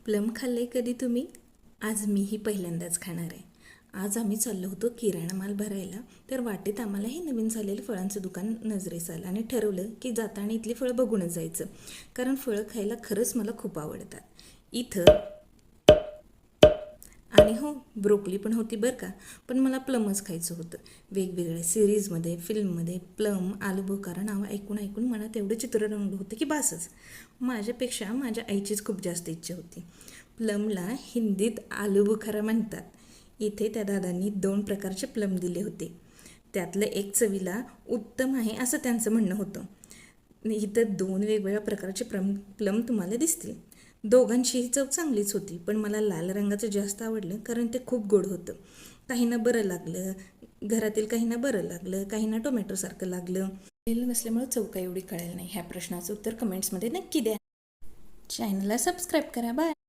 Plum खाल्ले कधी तुम्ही? आज मीही पहिल्यांदाच खाणार आहे. आज आम्ही चाललो होतो किराणा माल भरायला, तर वाटेत आम्हाला हे नवीन झालेलं फळांचं दुकान नजरेस आलं आणि ठरवलं की जाताना इथली फळं बघूनच जायचं, कारण फळं खायला खरंच मला खूप आवडतात. इथं आणि हो, ब्रोकली पण होती बरं का, पण मला प्लमच खायचं होतं. वेगवेगळ्या सिरीजमध्ये, फिल्ममध्ये प्लम, आलू बुखारा नावं ऐकून ऐकून मनात एवढं चित्र रंगलं होतं की बासच. माझ्यापेक्षा माझ्या आईचीच खूप जास्त इच्छा होती. प्लमला हिंदीत आलू बुखारा म्हणतात. इथे त्या दादांनी 2 प्रकारचे प्लम दिले होते. त्यातलं एक चवीला उत्तम आहे असं त्यांचं म्हणणं होतं. इथं 2 वेगवेगळ्या प्रकारचे प्लम तुम्हाला दिसतील. दोघांचीही चव चांगलीच होती, पण मला लाल रंगाचं जास्त आवडलं कारण ते खूप गोड होतं. काहींना बरं लागलं, घरातील काहींना बरं लागलं, काहींना टोमॅटोसारखं लागलं. नसल्यामुळे चव काय एवढी कळेल नाही. ह्या प्रश्नाचं उत्तर कमेंट्समध्ये नक्की द्या. चॅनलला सबस्क्राईब करा. बाय.